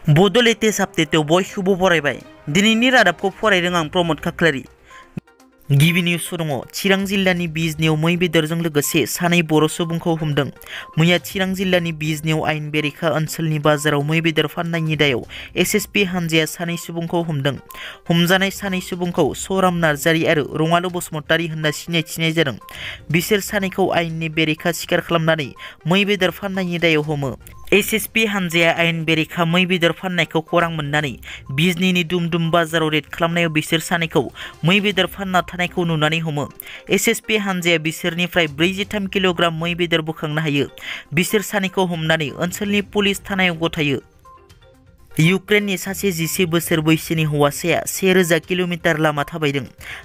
Bodo latest update बयखौबो बरायबाय। दिनैनि रादाबखौ फरायदों आं प्रमोद खाख्लारि। गिबि निउस दङ। चिरां जिल्लानि बिजनियाव मै बेदरजों लोगोसे सानै बर' सुबुंखौ हमदों। मैया चिरां जिल्लानि बिजनियाव आयेन बेरेखा ओनसोलनि बाजाराव मै बेदर फाननायनि दायाव एसएसपि हानजाया सानै सुबुंखौ हमदों। हमजानाय सानै सुबुंखौ सराम नार्जारि आरो रङालु बसुमतारि होनना सिनायथिनाय जादों। बिसोर सानैखौ आयेननि बेरेखा सिखार खालामनानै मै बेदर फाननायनि दायाव हमो। एसएसपि हानजाया आयेन बेरेखा मै बेदर फाननायखौ खौरां मोननानै बिजनीनि दुमदुम बाजाराव रेड खालामनायाव बिसोर सानैखौ मै बेदर फानना थानायखौ नुनानै हमो। एसएसपि हानजाया बिसोरनिफ्राय 43 किल'ग्राम मै बेदर बोखांनो हायो। बिसोर सानैखौ हमनानै ओनसोलनि पुलिस थानायाव गथायो। इउक्रेननि सासे 11 बोसोर बैसोनि हौवासाया 1000 किल'मिटार लामा थाबायदों।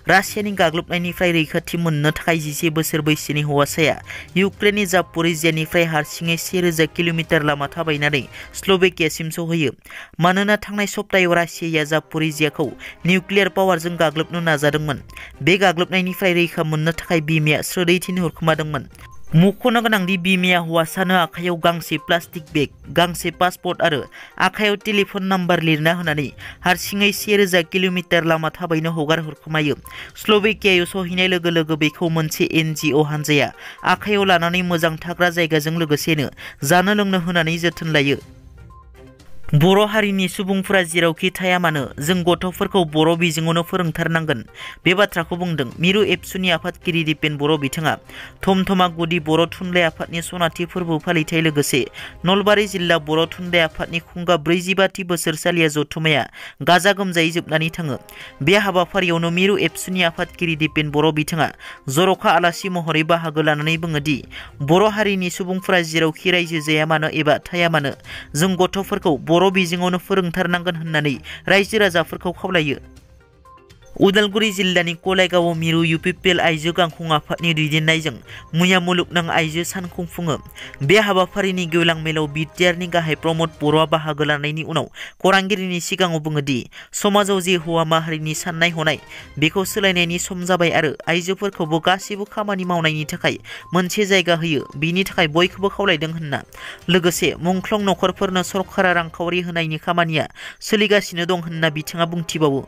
रासियानि गाग्लोबनायनिफ्राय रैखाथि मोननो थाखाय 11 बोसोर बैसोनि हौवासाया इउक्रेननि जापरिजियानिफ्राय हारसिङै 1000 किल'मिटार लामा थाबायनानै स्ल'वेकियासिम सौहैयो। मानोना थांनाय सप्तायाव रासियाया जापरिजियाखौ निउक्लियार पावारजों गाग्लोबनो नाजादोंमोन। बे गाग्लोबनायनिफ्राय रैखा मोननो थाखाय बिमाया स्रोदै थिनहरखोमादोंमोन। मख'नो गोनांदि बिमाया हौवासानो आखायाव गांसे प्लास्टिक बेग, गांसे पासपर्ट आरो आखायाव टेलिफन नाम्बार लिरना होनानै हारसिङै 1000 किल'मिटार लामा थाबायनो हगार हरखोमायो। स्ल'वेकियायाव सहैनाय लोगो लोगो बेखौ मोनसे एनजिअ हानजाया आखायाव लानानै मोजां थाग्रा जायगाजों लोगोसेनो जानो लोंनो होनानै जोथोन लायो। बर' हारिनि सुबुंफोरा जेरावखि थाया मानो जों गथ'फोरखौ बर' बिजोङावनो फोरोंथारनांगोन। बे बाथ्राखौ बुंदों मिरु एबसुनि आफादगिरि दिपेन बर' बिथाङा। थमथमा गुदि बर' थुनलाइ आफादनि सनाथि फोरबो फालिथाय लोगोसे नलबारि जिल्ला बर' थुनलाइ आफादनि खुंगा 45थि बोसोरसालिया जथुमाया गाजा गोमजायै जोबनानै थाङो। बे हाबाफारियावनो मिरु एबसुनि आफादगिरि दिपेन बर' बिथाङा जर'खा आलासि महरै बाहागो लानानै बुङोदि बर' हारिनि सुबुंफोरा जेरावखि रायजो जाया मानो एबा थाया मानो जों गथ'फोरखौ बर' बिजोङावनो फोरोंथारनांगोन होननानै रायजो राजाफोरखौ खावलायो। उदालगुरि जिल्लानि कलायगावआव मिरु इउपिपिएल आइजो गांखं आफादनि दैदेननायजों मैया मुलुगनां आइजो सान खुंफुङो। बे हाबाफारिनि गेवलां मेलाव बिटिआरनि गाहाय प्रमोद बर'आ बाहागो लानायनि उनाव खौरांगिरिनि सिगाङाव बुङोदि समाजाव जे हौवा माहारिनि साननाय हनाय बेखौ सोलायनायनि सम जाबाय आरो आइजोफोरखौबो गासिबो खामानि मावनायनि थाखाय मोनसे जायगा होयो। बिनि थाखाय बयखौबो खावलायदों होनना। लोगोसे मुंख्लं नखरफोरनो सरकारा रांखावरि होनायनि खामानिया सोलिगासिनो दं होनना बिथाङा बुंथिबावो।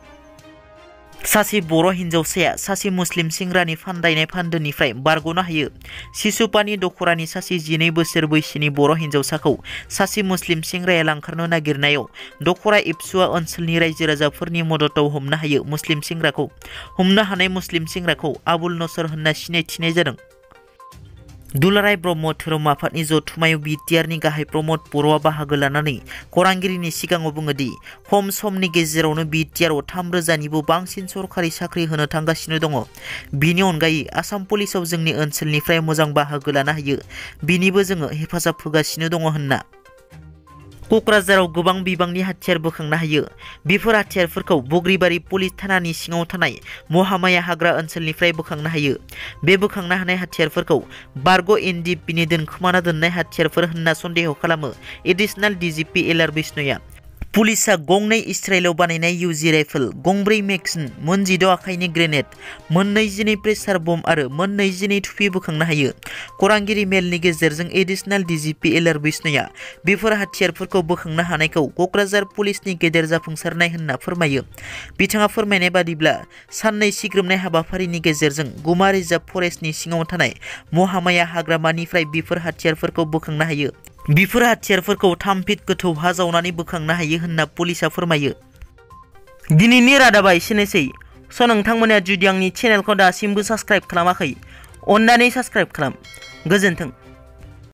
सासे बर' हिन्जावसाया सासे मुस्लिम सेंग्रानि फानदायनाय फान्दोनिफ्राय बारग'नो हायो। सिसुपानि दखरानि सासे 12 बोसोर बैसोनि बर' हिन्जावसाखौ सासे मुस्लिम सेंग्राया लांखारनो नागिरनायाव दखरा एबसुआ ओनसोलनि रायजो राजाफोरनि मददाव हमनो हायो। मुस्लिम सेंग्राखौ हमनो हानाय मुस्लिम सेंग्राखौ आबुल नसर होनना सिनायथिनाय जादों। दुलाराय ब्रह्म धोरोम आफादनि जथुमायाव बिटिआरनि गाहाय प्रमोद बर'आ बाहागो लानानै खौरांगिरिनि सिगाङाव बुङोदि खम समनि गेजेरावनो बिटिआरआव 3000निबो बांसिन सरकारि साख्रि होनो थांगासिनो दङ। बिनि अनगायै आसाम पुलिसाव जोंनि ओनसोलनिफ्राय मोजां बाहागो लानो हायो। बिनिबो जोङो हेफाजाब होगासिनो दङ होनना। क'क्राझाराव गोबां बिबांनि हाथियार बोखांनो हायो। बेफोर हाथियारफोरखौ बग्रिबारि पुलिस थानानि सिङाव थानाय महामाया हाग्रा ओनसोलनिफ्राय बोखांनो हायो। बे बोखांनो हानाय हाथियारफोरखौ बारग' एनडिएफबिनि दोनखोमाना दोननाय हाथियारफोर होनना सन्देह खालामो एडिशनेल डिजिपि एलआर बिष्णुया। पुलिसा गंनै इस्राएलाव बानायनाय इउजि राइफल, गंब्रै मेगजिन, मोन 12 आखाइनि ग्रेनेड, मोन 22 प्रेसार बम आरो मोन 22 थुफि बोखांनो हायो। खौरांगिरि मेलनि गेजेरजों एडिशनेल डिजिपि एलआर बिष्णुया बेफोर हाथियारफोरखौ बोखांनो हानायखौ क'क्राझार पुलिसनि गेदेर जाफुंसारनाय होनना फोरमायो। बिथाङा फोरमायनाय बादिब्ला साननै सिग्रोमनाय हाबाफारिनि गेजेरजों गुमा रिजार्भ फरेस्टनि सिङाव थानाय महामाया हाग्रामानिफ्राय बेफोर हाथियारफोरखौ बोखांनो हायो। बेफोर हाथियारफोरखौ 3 फिट गोथौ हा जावनानै बोखांनो हायो होनना पुलिसा फोरमायो। दिनैनि रादाबा एसेनोसै। नोंथांमोना जुदि आंनि चेनेलखौ दासिमबो साबस्क्राइब खालामाखै, अन्नानै साबस्क्राइब खालाम। गोजोन्थों।